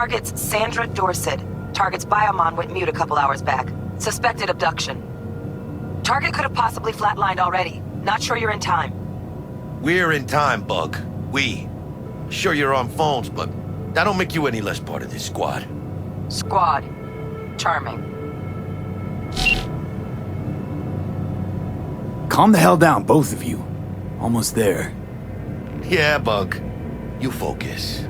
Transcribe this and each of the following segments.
Target's Sandra Dorset. Target's biomon went mute a couple hours back. Suspected abduction. Target could have possibly flatlined already. Not sure you're in time. We're in time, Bug. We. Sure you're on phones, but that don't make you any less part of this squad. Squad. Charming. Calm the hell down, both of you. Almost there. Yeah, Bug. You focus.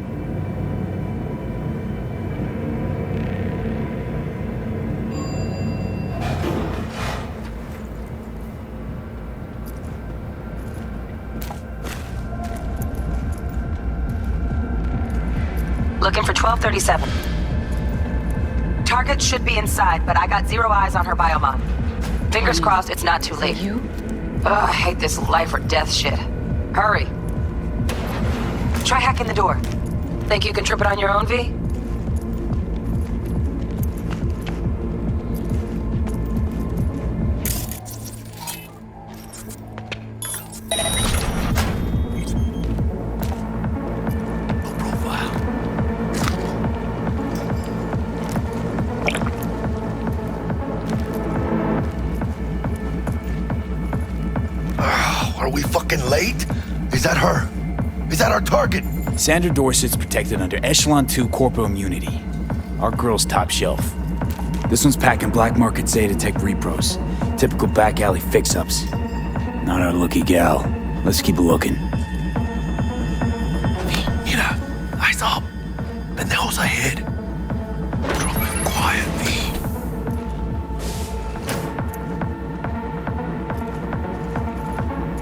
Looking for 1237. Target should be inside, but I got zero eyes on her biomon. Fingers crossed it's not too late. You? Ugh, I hate this life or death shit. Hurry. Try hacking the door. Think you can trip it on your own, V? Are we fucking late? Is that her? Is that our target? Sandra Dorset's protected under Echelon 2 corporal immunity. Our girl's top shelf. This one's packing black market Zeta Tech repros. Typical back alley fix-ups. Not our lucky gal. Let's keep looking. Mira, eyes up. Pendejos ahead. Drop quietly.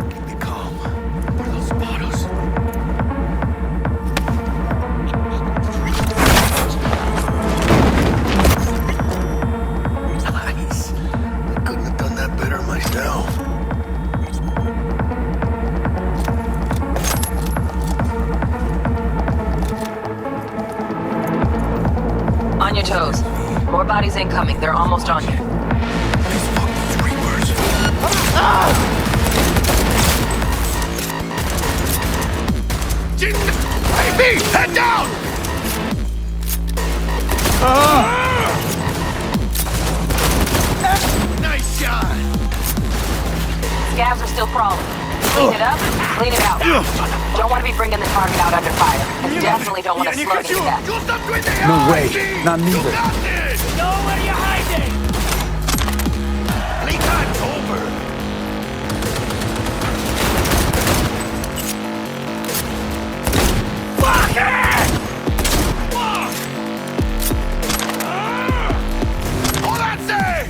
Keep it calm. Or they'll spot us. Nice. I couldn't have done that better myself. On your toes. More bodies incoming. They're almost on you. These fucking creepers. Baby, head down! Nice shot! Scavs are still crawling. Clean it up, clean it out. Don't want to be bringing the target out under fire. And definitely don't want to slow these back. No way. Not neither. Know where you're hiding! Playtime's over. Fuck it! Oh, that's it!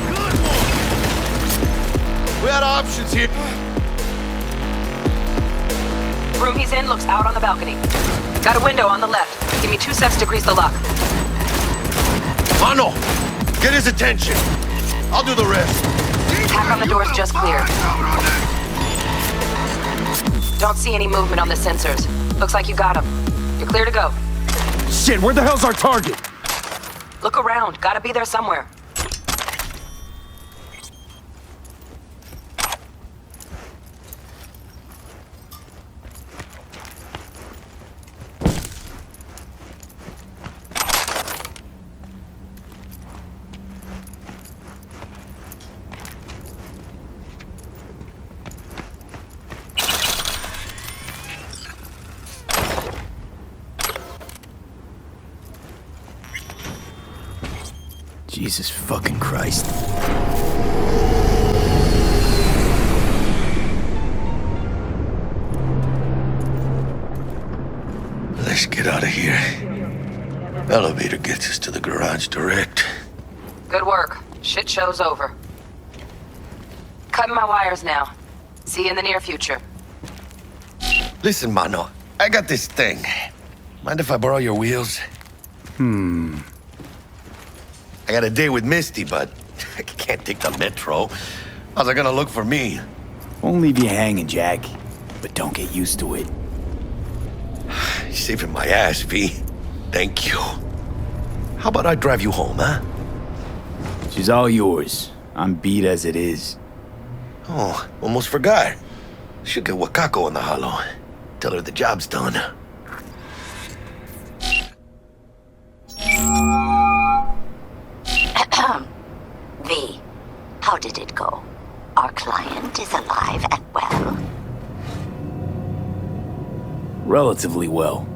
Good one. We had options here. Room he's in looks out on the balcony. Got a window on the left. Give me 2 seconds to grease the lock. Mano, get his attention. I'll do the rest. Hack on the door's just cleared. Don't see any movement on the sensors. Looks like you got him. You're clear to go. Shit, where the hell's our target? Look around. Gotta be there somewhere. Jesus fucking Christ. Let's get out of here. Elevator gets us to the garage direct. Good work. Shit show's over. Cutting my wires now. See you in the near future. Listen, Mano, I got this thing. Mind if I borrow your wheels? I got a day with Misty, but I can't take the metro. How's it gonna look for me? Won't leave you hanging, Jack. But don't get used to it. You're saving my ass, V. Thank you. How about I drive you home, huh? She's all yours. I'm beat as it is. Oh, almost forgot. Should get Wakako in the hollow. Tell her the job's done. V, how did it go? Our client is alive and well? Relatively well.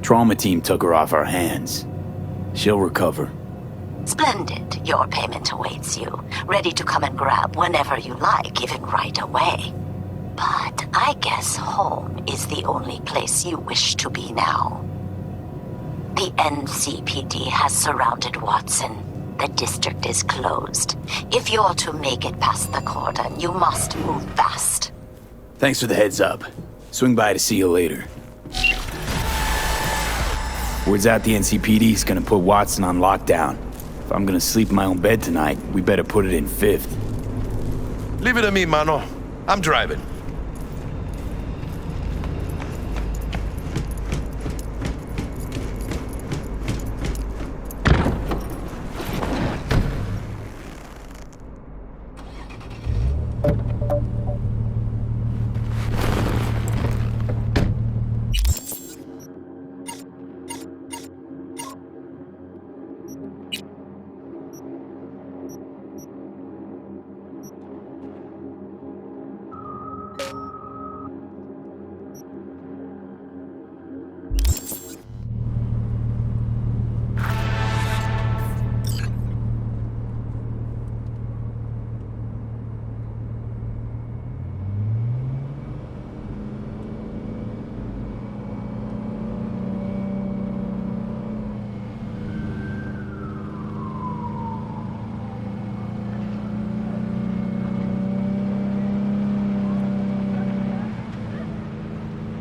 Trauma team took her off our hands. She'll recover. Splendid. Your payment awaits you, ready to come and grab whenever you like, even right away. But I guess home is the only place you wish to be now. The NCPD has surrounded Watson. The district is closed. If you're to make it past the cordon, you must move fast. Thanks for the heads up. Swing by to see you later. Word's out the NCPD's gonna put Watson on lockdown. If I'm gonna sleep in my own bed tonight, we better put it in 5th. Leave it to me, mano. I'm driving.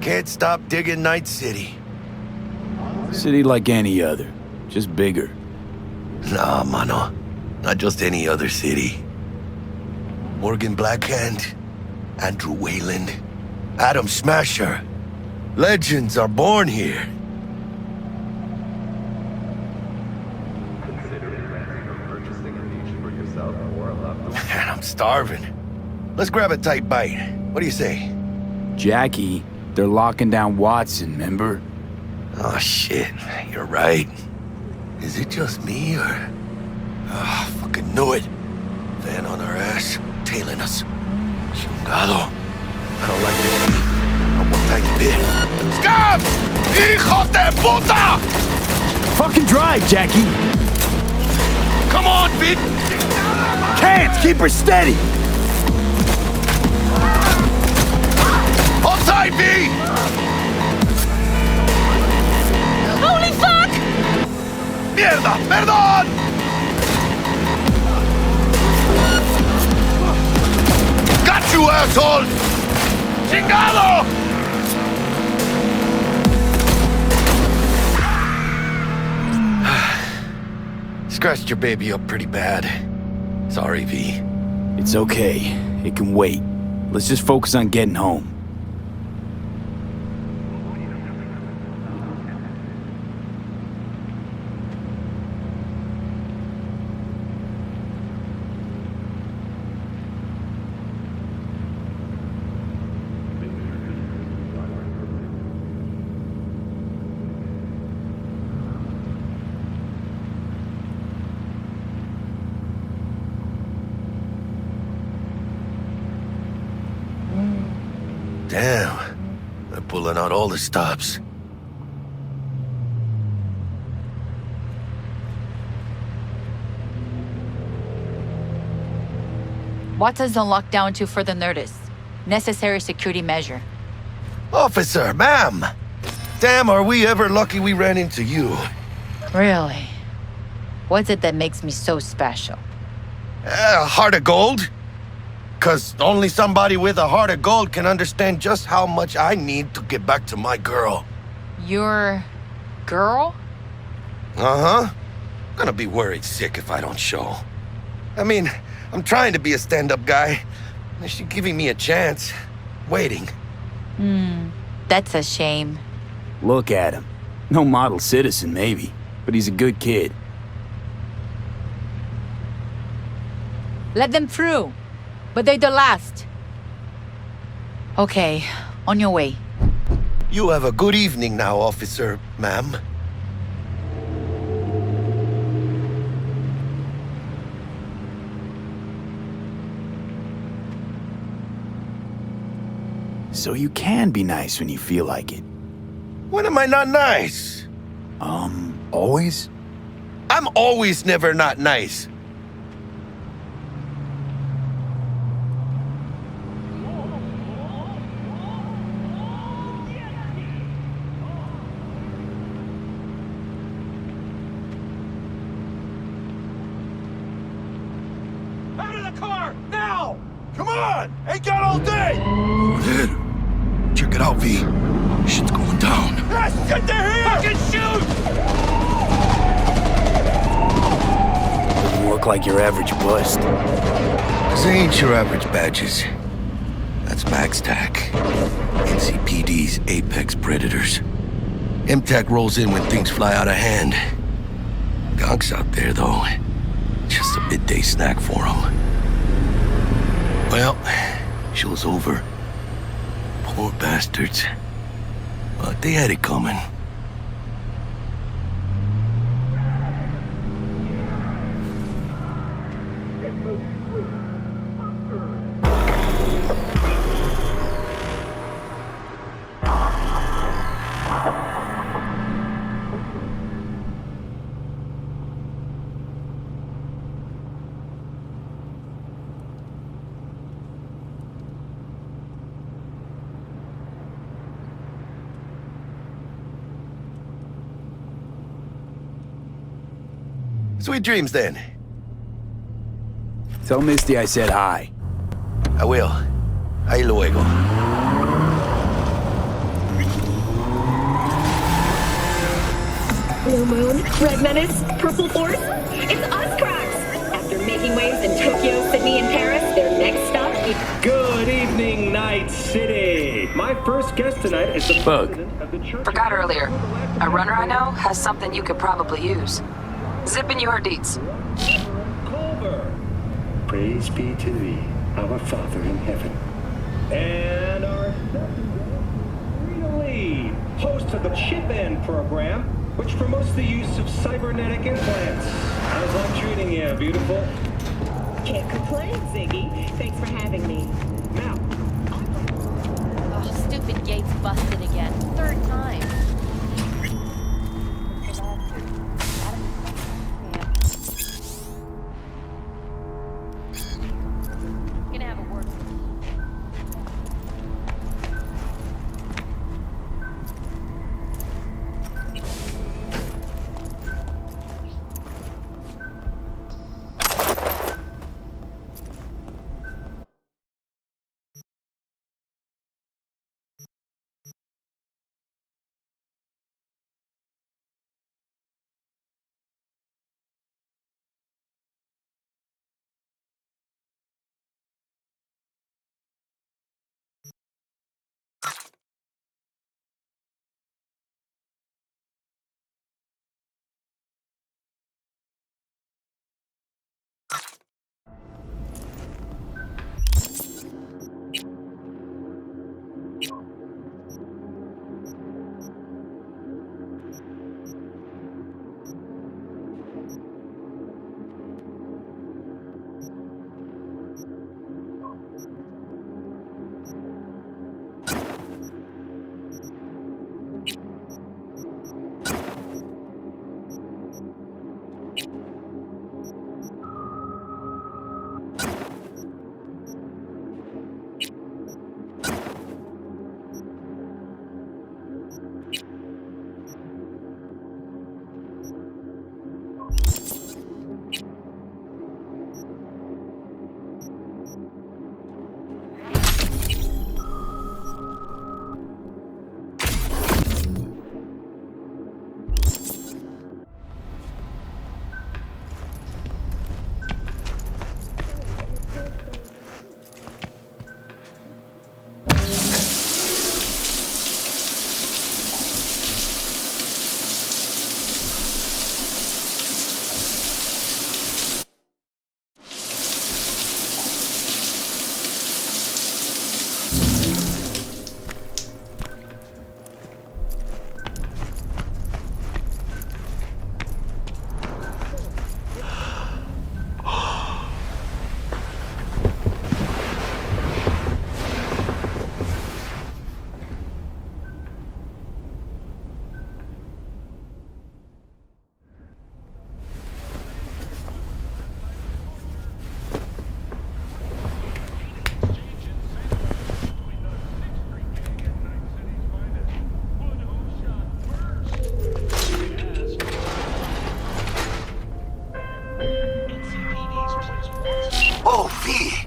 Can't stop digging Night City. City like any other, just bigger. Nah, mano. Not just any other city. Morgan Blackhand, Andrew Wayland, Adam Smasher. Legends are born here. Man, I'm starving. Let's grab a tight bite. What do you say? Jackie, they're locking down Watson, remember? Oh, shit. You're right. Is it just me, or... Ah, fucking knew it. Van on our ass, tailing us. Chingado. I don't like this heat. Not one tiny bit. Scabs! Hijos de puta! Fucking drive, Jackie! Come on, Pete! Can't! Keep her steady! Hold tight, V! Holy fuck! Mierda! Perdón! Got you, asshole! Chingado! Scratched your baby up pretty bad. Sorry, V. It's okay. It can wait. Let's just focus on getting home. Damn. They're pulling out all the stops. Watson's on lockdown until further notice. Necessary security measure. Officer, ma'am! Damn, are we ever lucky we ran into you. Really? What's it that makes me so special? A heart of gold? 'Cause only somebody with a heart of gold can understand just how much I need to get back to my girl. Your girl? Uh-huh. Gonna be worried sick if I don't show. I mean, I'm trying to be a stand-up guy. She's giving me a chance. Waiting. That's a shame. Look at him. No model citizen, maybe, but he's a good kid. Let them through. But they're the last. Okay, on your way. You have a good evening now, officer, ma'am. So you can be nice when you feel like it. When am I not nice? Always? I'm always never not nice. Out of the car! Now! Come on! Ain't got all day! Over there. Check it out, V. Shit's going down. Yes, get there here! Fucking shoot! Doesn't look like your average bust. This ain't your average badges. That's Max TAC. NCPD's apex predators. MTAC rolls in when things fly out of hand. Gonks out there, though. Just a midday snack for them. Well, show's over. Poor bastards. But they had it coming. Sweet dreams, then. Tell Misty I said hi. I will. Ahí luego. Blue Moon, Red Menace, Purple Force, it's us cracks! After making waves in Tokyo, Sydney, and Paris, their next stop is... Good evening, Night City. My first guest tonight is the Bug. president of the Church. Forgot earlier. A runner I know has something you could probably use. Zipping you her deets. Culver. Praise be to thee, our Father in heaven. And our Rita Lee, host of the Chip In program, which promotes the use of cybernetic implants. How's life treating you, beautiful? Can't complain, Ziggy. Thanks for having me. Now, Oh, stupid gate's busted again. Third time. Yo, V!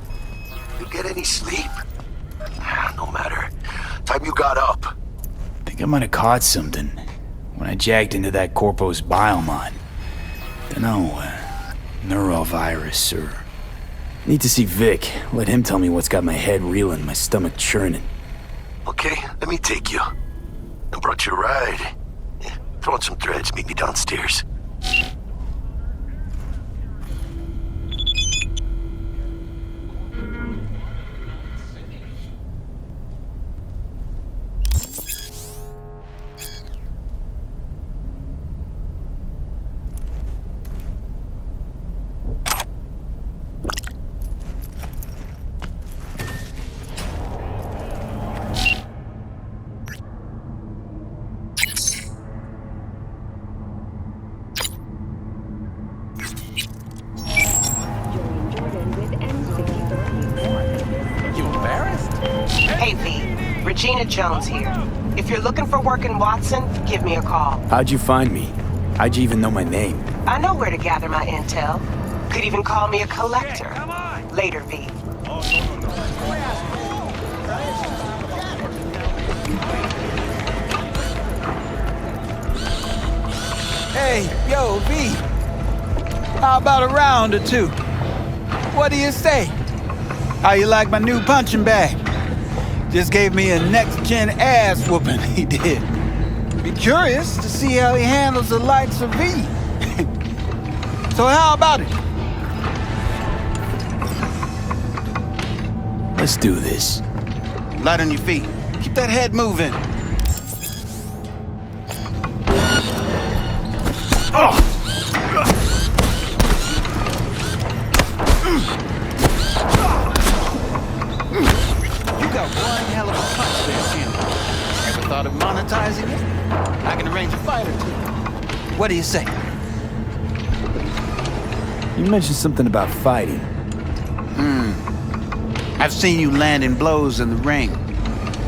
You get any sleep? No matter. Time you got up. Think I might have caught something when I jacked into that Corpo's biomon. Dunno, neurovirus or... Need to see Vic. Let him tell me what's got my head reeling, my stomach churning. Okay, let me take you. I brought you a ride. Yeah, throw on some threads, meet me downstairs. Hey, V. Regina Jones here. If you're looking for work in Watson, give me a call. How'd you find me? How'd you even know my name? I know where to gather my intel. Could even call me a collector. Later, V. Hey, yo, V. How about a round or two? What do you say? How you like my new punching bag? Just gave me a next-gen ass whooping, he did. Be curious to see how he handles the likes of V. So how about it? Let's do this. Light on your feet. Keep that head moving. You got one hell of a punch there, Jim. Ever thought of monetizing it? I can arrange a fight or two. What do you say? You mentioned something about fighting. I've seen you landing blows in the ring.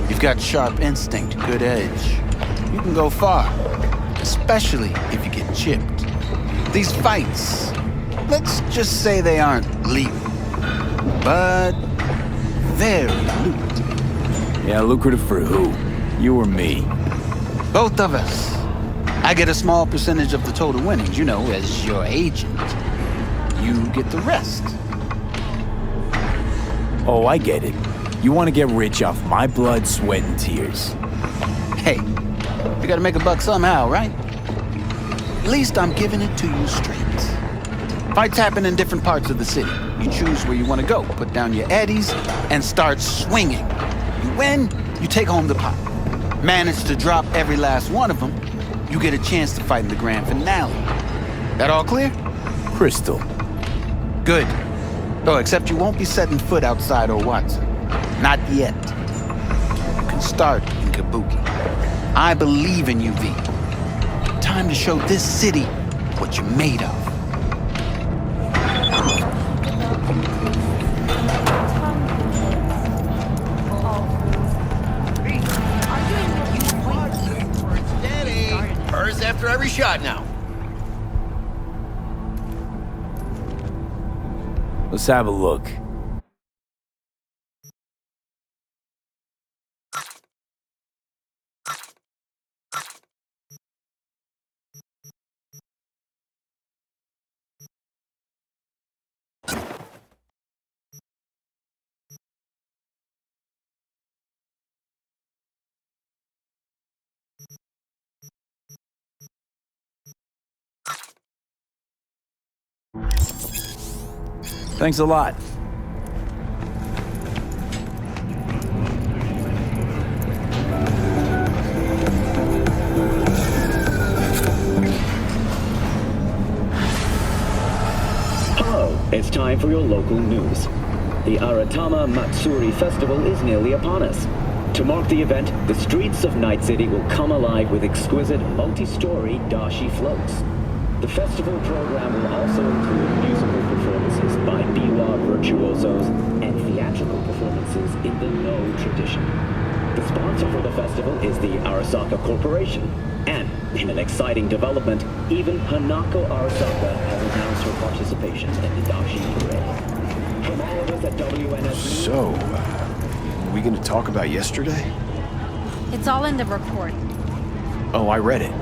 You've got sharp instinct, good edge. You can go far, especially if you get chipped. These fights, let's just say they aren't legal, but very lucrative. Yeah, lucrative for who? You or me? Both of us. I get a small percentage of the total winnings, you know, as your agent. You get the rest. Oh, I get it. You want to get rich off my blood, sweat, and tears. Hey, you gotta make a buck somehow, right? At least I'm giving it to you straight. Fights happen in different parts of the city. You choose where you want to go, put down your eddies, and start swinging. You win, you take home the pot. Manage to drop every last one of them, you get a chance to fight in the grand finale. That all clear? Crystal. Good. Oh, except you won't be setting foot outside or Watson. Not yet. You can start in Kabuki. I believe in you, V. Time to show this city what you're made of. Hers after every shot now. Let's have a look. Thanks a lot. Hello, it's time for your local news. The Aratama Matsuri Festival is nearly upon us. To mark the event, the streets of Night City will come alive with exquisite multi-story dashi floats. The festival program will also include musical performances by biwa virtuosos and theatrical performances in the No tradition. The sponsor for the festival is the Arasaka Corporation, and in an exciting development, even Hanako Arasaka has announced her participation in the dashi parade. From all of us at WNS. So, are we gonna talk about yesterday? It's all in the report. Oh, I read it.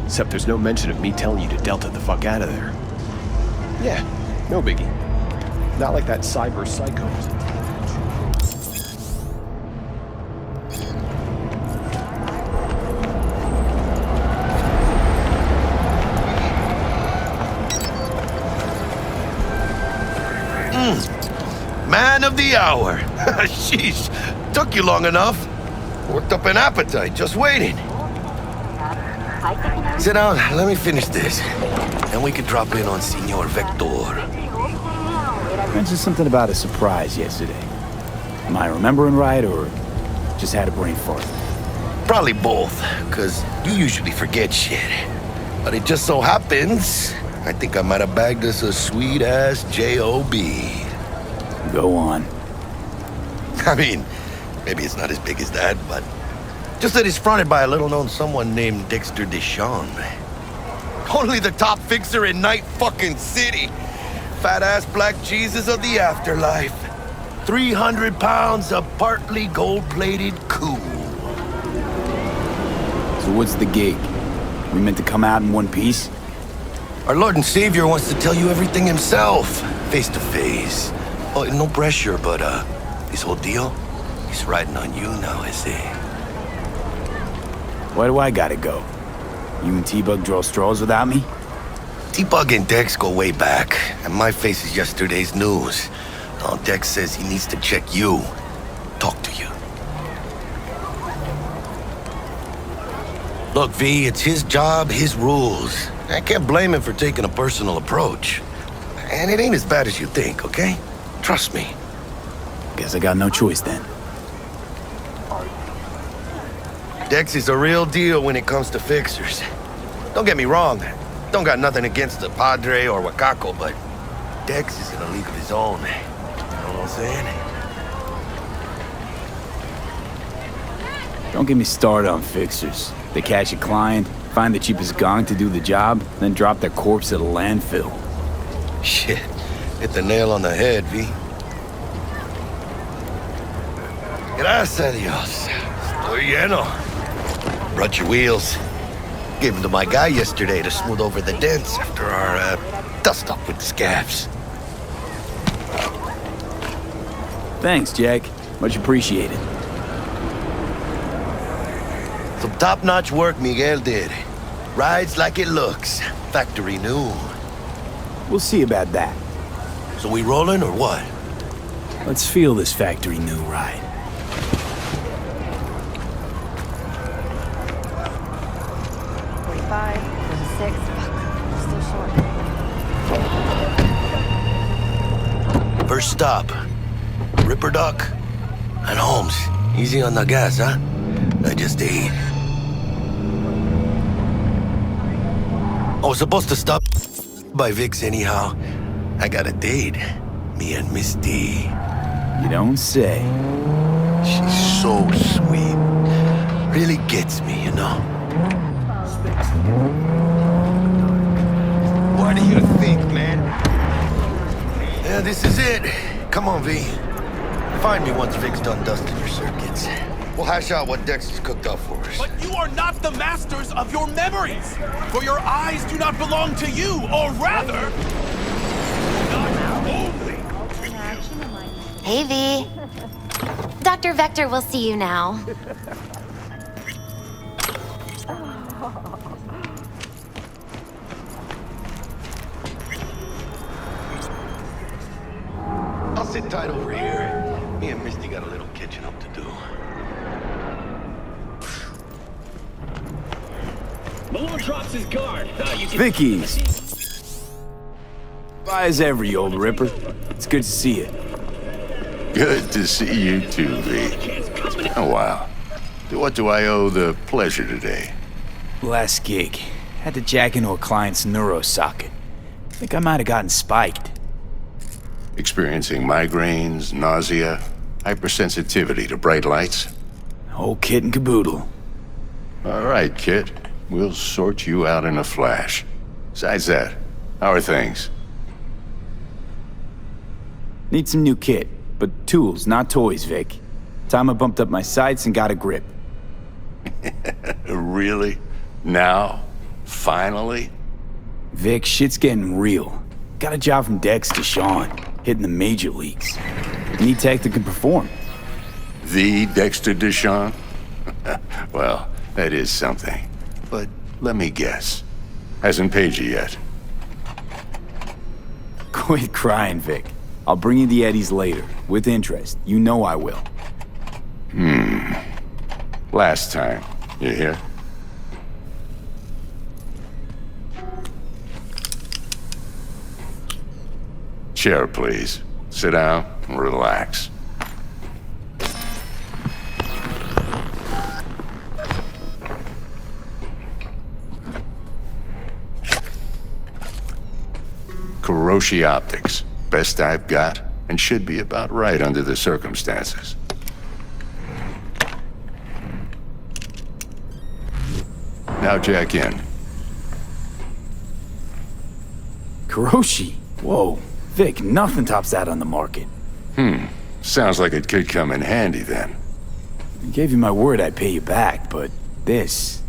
Except there's no mention of me telling you to Delta the fuck out of there. Yeah, no biggie. Not like that cyber psycho. Man of the hour. Sheesh. Took you long enough. Worked up an appetite just waiting. Sit down, let me finish this. Then we can drop in on Senor Vector. Mentioned something about a surprise yesterday. Am I remembering right, or just had a brain fart? Probably both, because you usually forget shit. But it just so happens, I think I might have bagged us a sweet-ass J.O.B. Go on. I mean, maybe it's not as big as that, but just that it's fronted by a little-known someone named Dexter Deshawn. Only the top fixer in Night fucking City. Fat-ass black Jesus of the afterlife. 300 pounds of partly gold-plated cool. So what's the gig? We meant to come out in one piece? Our Lord and Savior wants to tell you everything himself, face to face. Oh, no pressure, but this whole deal, he's riding on you now, I say. Why do I gotta go? You and T-Bug draw straws without me? T-Bug and Dex go way back, and my face is yesterday's news. Now Dex says he needs to check you, talk to you. Look, V, it's his job, his rules. I can't blame him for taking a personal approach. And it ain't as bad as you think, okay? Trust me. Guess I got no choice then. Dex is a real deal when it comes to fixers. Don't get me wrong. Don't got nothing against the Padre or Wakako, but Dex is in a league of his own. You know what I'm saying? Don't get me started on fixers. They catch a client, find the cheapest gong to do the job, then drop their corpse at a landfill. Shit. Hit the nail on the head, V. Gracias a Dios. Estoy lleno. Brought your wheels. Gave them to my guy yesterday to smooth over the dents after our dust-up with the scabs. Thanks, Jack. Much appreciated. Some top-notch work Miguel did. Rides like it looks. Factory new. We'll see about that. So we rolling or what? Let's feel this factory new ride. First stop, Ripper Duck and Holmes. Easy on the gas, huh? I just ate. I was supposed to stop by Vic's anyhow. I got a date. Me and Misty. You don't say. She's so sweet. Really gets me, you know? What do you think, man? Yeah, this is it. Come on, V. Find me once Vic's done dusting your circuits. We'll hash out what Dexter's cooked up for us. But you are not the masters of your memories, for your eyes do not belong to you, or rather, not only to you. Hey, V. Dr. Vector will see you now. I'll sit tight over here. Me and Misty got a little catching up to do. Malone drops his guard. Vicky's. Bye as ever, you old ripper. It's good to see you. Good to see you too, V. Oh, wow. To what do I owe the pleasure today? Last gig. Had to jack into a client's neuro socket. Think I might have gotten spiked. Experiencing migraines, nausea, hypersensitivity to bright lights? Whole kit and caboodle. All right, kid. We'll sort you out in a flash. Besides that, how are things? Need some new kit, but tools, not toys, Vic. Time I bumped up my sights and got a grip. Really? Now? Finally? Vic, shit's getting real. Got a job from Dex to Sean, hitting the major leagues. Need tech that can perform. The Dexter Deshawn? Well, that is something. But let me guess. Hasn't paid you yet. Quit crying, Vic. I'll bring you the eddies later, with interest. You know I will. Last time. You hear? Chair, please. Sit down and relax. Kuroshi Optics. Best I've got, and should be about right under the circumstances. Now jack in. Kuroshi? Whoa. Vic, nothing tops that on the market. Sounds like it could come in handy then. I gave you my word I'd pay you back, but this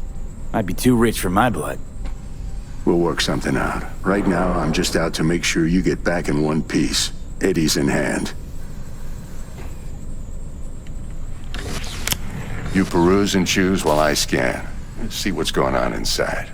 might be too rich for my blood. We'll work something out. Right now, I'm just out to make sure you get back in one piece. Eddie's in hand. You peruse and choose while I scan. See what's going on inside.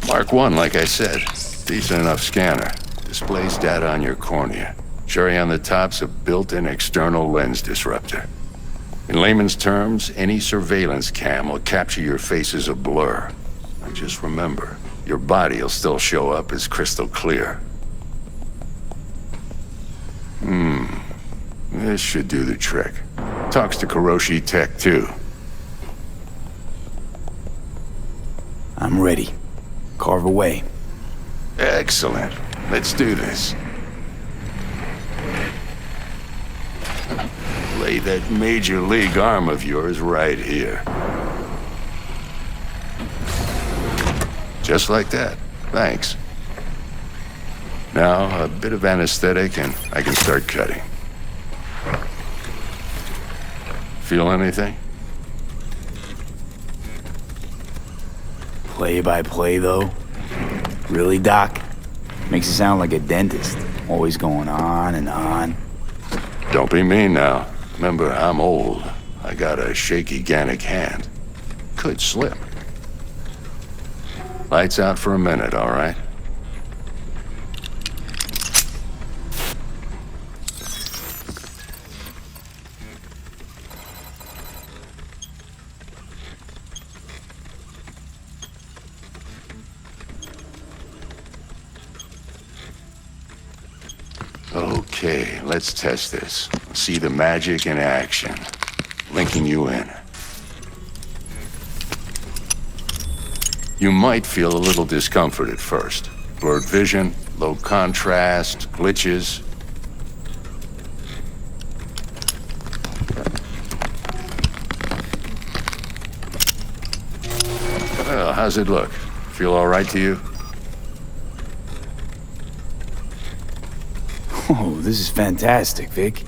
Mark 1, like I said. Decent enough scanner. Displays data on your cornea. Cherry on the top's a built-in external lens disruptor. In layman's terms, any surveillance cam will capture your face as a blur. And just remember, your body'll still show up as crystal clear. This should do the trick. Talks to Kuroshi Tech, too. I'm ready. Carve away. Excellent. Let's do this. Lay that major league arm of yours right here. Just like that. Thanks. Now, a bit of anesthetic and I can start cutting. Feel anything? Play by play, though? Really, Doc? Makes it sound like a dentist. Always going on and on. Don't be mean now. Remember, I'm old. I got a shaky Gannic hand. Could slip. Lights out for a minute, all right? Okay, let's test this. See the magic in action. Linking you in. You might feel a little discomfort at first. Blurred vision, low contrast, glitches. Well, how How's it look? Feel all right to you? Oh, this is fantastic, Vic.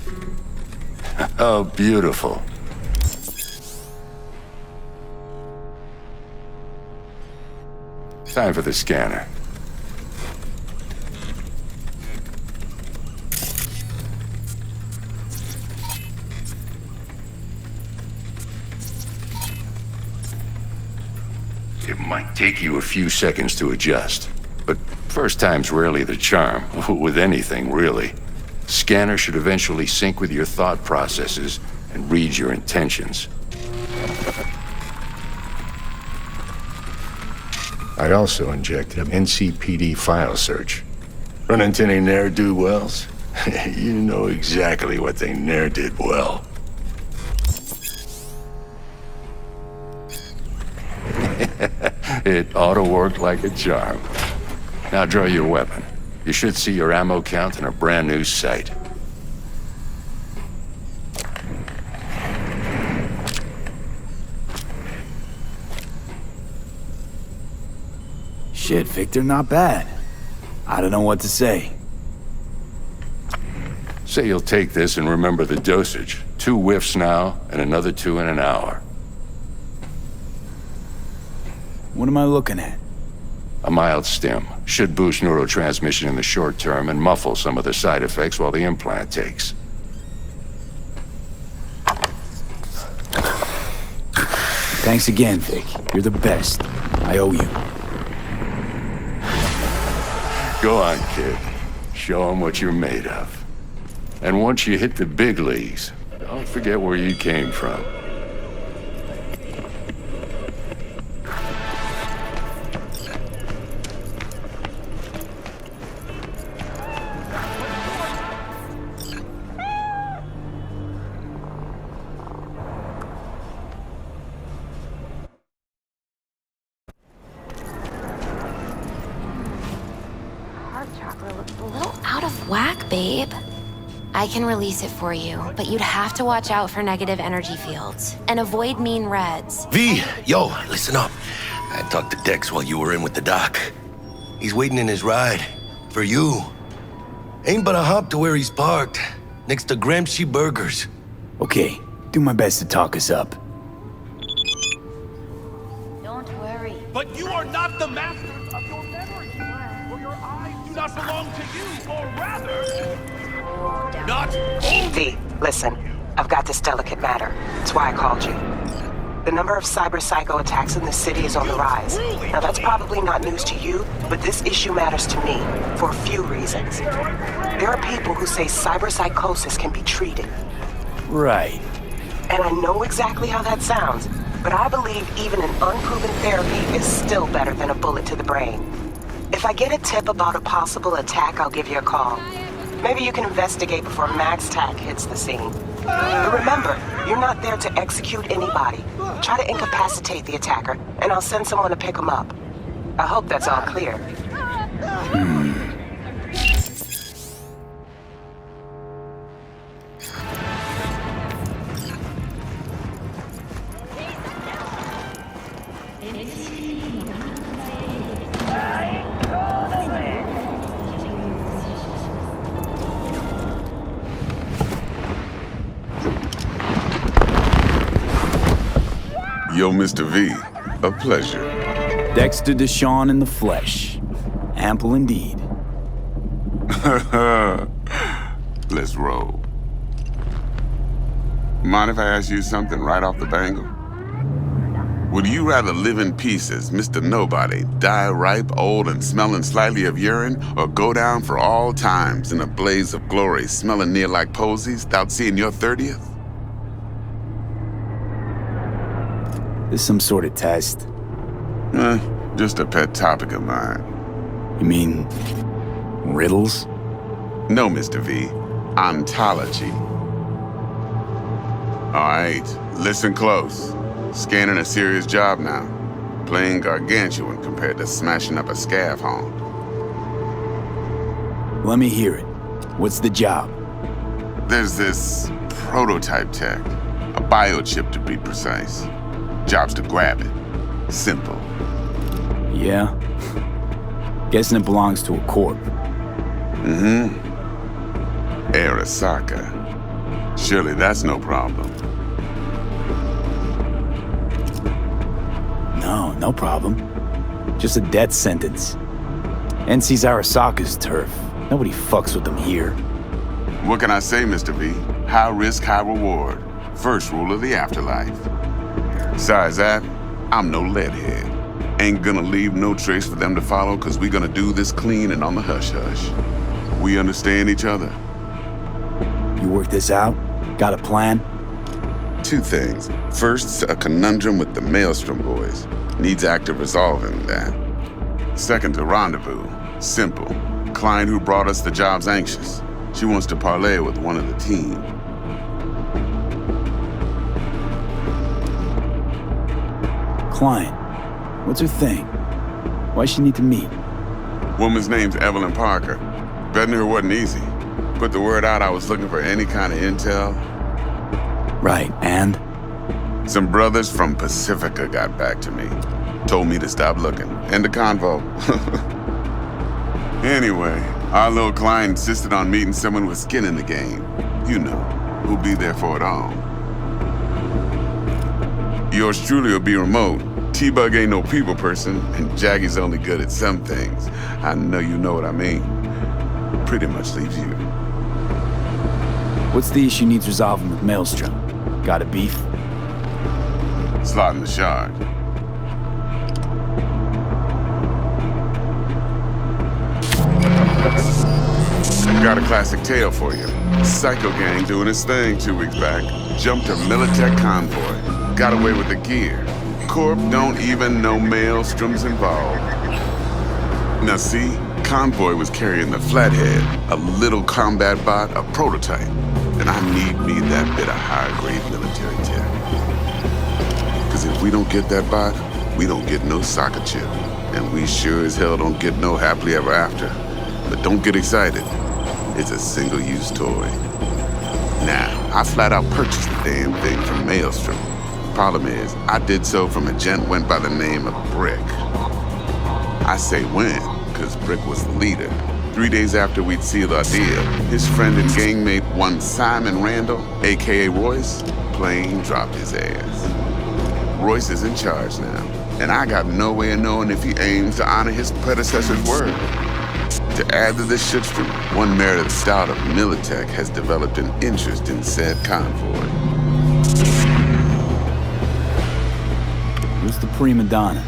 Oh, beautiful. Time for the scanner. It might take you a few seconds to adjust, but first time's rarely the charm, with anything, really. Scanner should eventually sync with your thought processes and read your intentions. I also injected an NCPD file search. Run into any ne'er-do-wells? You know exactly what they ne'er did well. It ought to work like a charm. Now draw your weapon. You should see your ammo count in a brand new sight. Shit, Victor, not bad. I don't know what to say. Say you'll take this and remember the dosage. 2 whiffs now, and another 2 in an hour. What am I looking at? A mild stim. Should boost neurotransmission in the short term and muffle some of the side effects while the implant takes. Thanks again, Vic. You're the best. I owe you. Go on, kid. Show 'em what you're made of. And once you hit the big leagues, don't forget where you came from. Babe, I can release it for you, but you'd have to watch out for negative energy fields and avoid mean reds. V, yo, listen up. I talked to Dex while you were in with the doc. He's waiting in his ride. For you. Ain't but a hop to where he's parked. Next to Gramsci Burgers. Okay, do my best to talk us up. Don't worry. But you are not the masters of your memory. For your eyes do not belong to you, or rather... Not only... V, listen. I've got this delicate matter. That's why I called you. The number of cyber-psycho attacks in the city is on the rise. Now that's probably not news to you, but this issue matters to me for a few reasons. There are people who say cyber-psychosis can be treated. Right. And I know exactly how that sounds, but I believe even an unproven therapy is still better than a bullet to the brain. If I get a tip about a possible attack, I'll give you a call. Maybe you can investigate before Max Tack hits the scene. But remember, you're not there to execute anybody. Try to incapacitate the attacker, and I'll send someone to pick him up. I hope that's all clear. Yo, Mr. V, a pleasure. Dexter Deshawn in the flesh. Ample indeed. Let's roll. Mind if I ask you something right off the bangle? Would you rather live in peace as Mr. Nobody, die ripe, old, and smelling slightly of urine, or go down for all times in a blaze of glory, smelling near like posies, without seeing your 30th? This some sort of test? Just a pet topic of mine. You mean... riddles? No, Mr. V. Ontology. All right, listen close. Scanning a serious job now. Playing gargantuan compared to smashing up a scav home. Let me hear it. What's the job? There's this prototype tech. A biochip, to be precise. Job's to grab it. Simple. Yeah? Guessing it belongs to a corp. Mm-hmm. Arasaka. Surely that's no problem. No problem. Just a death sentence. NC's Arasaka's turf. Nobody fucks with them here. What can I say, Mr. V? High risk, high reward. First rule of the afterlife. Besides that, I'm no leadhead. Ain't gonna leave no trace for them to follow, cause we gonna do this clean and on the hush-hush. We understand each other. You work this out? Got a plan? Two things. First, a conundrum with the Maelstrom boys. Needs active resolving that. Second, a rendezvous. Simple. Client who brought us the job's anxious. She wants to parlay with one of the team. Client. What's her thing? Why she need to meet? Woman's name's Evelyn Parker. Betting her wasn't easy. Put the word out I was looking for any kind of intel. Right, and? Some brothers from Pacifica got back to me. Told me to stop looking. End the convo. Anyway, our little client insisted on meeting someone with skin in the game. You know, who'll be there for it all. Yours truly will be remote. T-Bug ain't no people person, and Jaggy's only good at some things. I know you know what I mean. Pretty much leaves you. What's the issue needs resolving with Maelstrom? Got a beef? Slotting the shard. Got a classic tale for you. Psycho gang doing his thing 2 weeks back. Jumped a Militech convoy. Got away with the gear. Corp don't even know Maelstrom's involved. Now see, convoy was carrying the Flathead, a little combat bot, a prototype. And I need me that bit of high-grade military tech. Because if we don't get that bot, we don't get no soccer chip. And we sure as hell don't get no happily ever after. But don't get excited. It's a single-use toy. Now, I flat out purchased the damn thing from Maelstrom. Problem is, I did so from a gent went by the name of Brick. I say when, because Brick was the leader. 3 days after we'd sealed our deal, his friend and gangmate, one Simon Randall, aka Royce, plain dropped his ass. Royce is in charge now, and I got no way of knowing if he aims to honor his predecessor's word. To add to this shitstorm, one merited stout of Militech has developed an interest in said convoy. Who's the prima donna?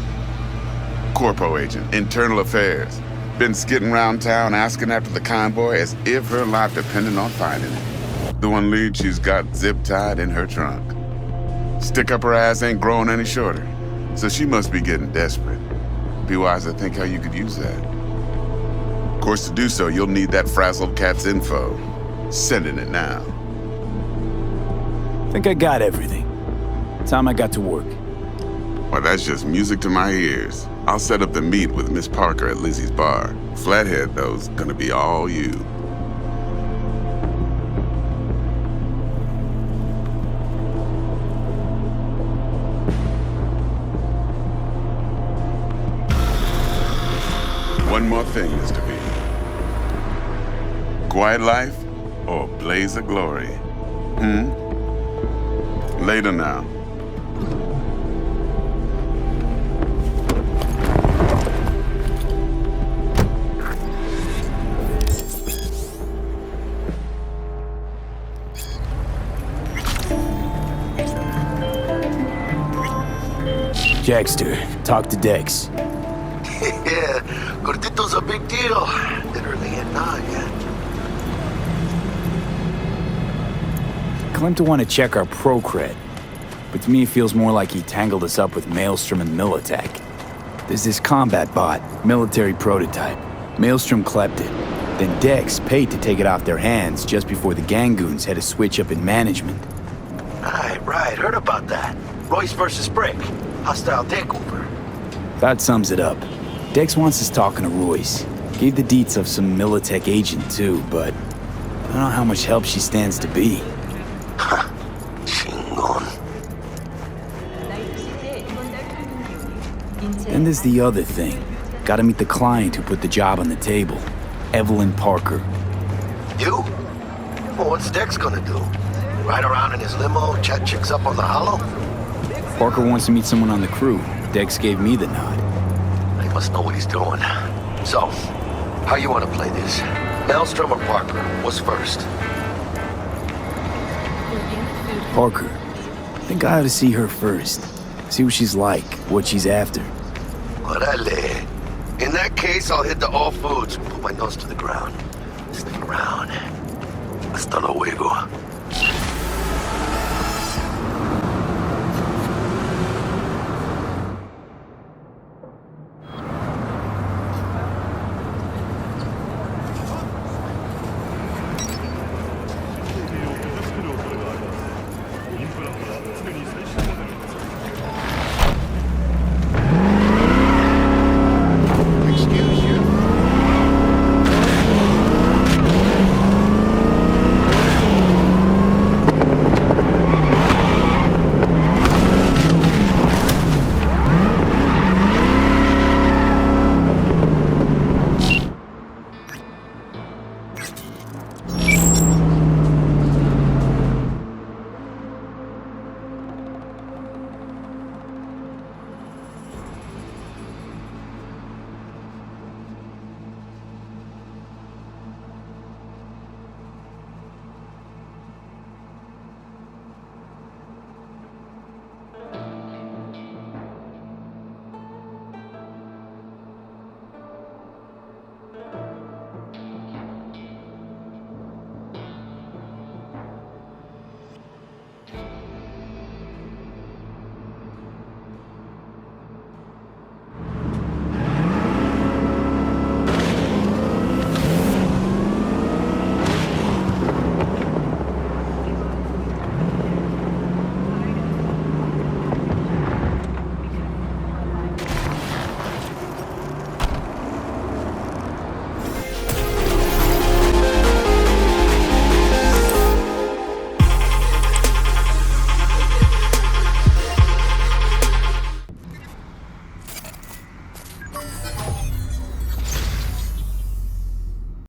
Corpo agent, internal affairs. Been skidding around town asking after the convoy as if her life depended on finding it. The one lead she's got zip-tied in her trunk. Stick up her ass ain't growing any shorter, so she must be getting desperate. Be wise to think how you could use that. Of course, to do so, you'll need that frazzled cat's info. Sending it now. Think I got everything. Time I got to work. Well, that's just music to my ears. I'll set up the meet with Miss Parker at Lizzie's bar. Flathead, though's gonna be all you. One more thing, Mr. B. Quiet life or blaze of glory? Later now. Jackster, talk to Dex. Yeah, Gordito's a big deal. Literally and not yet. Claimed to want to check our pro cred, but to me it feels more like he tangled us up with Maelstrom and Militech. There's this combat bot, military prototype. Maelstrom clept it. Then Dex paid to take it off their hands just before the Gangoons had a switch up in management. Right, heard about that. Royce versus Brick. Hostile takeover. That sums it up. Dex wants us talking to Royce. Gave the deets of some Militech agent too, but I don't know how much help she stands to be. Then there's the other thing. Gotta meet the client who put the job on the table. Evelyn Parker. You? Well, what's Dex gonna do? Ride around in his limo, chat chicks up on the hollow? Parker wants to meet someone on the crew. Dex gave me the nod. He must know what he's doing. So, how you want to play this? Maelstrom or Parker? What's first? Parker. Think I ought to see her first. See what she's like, what she's after. Orale. In that case, I'll hit the all foods and put my nose to the ground. Stick around. Hasta luego.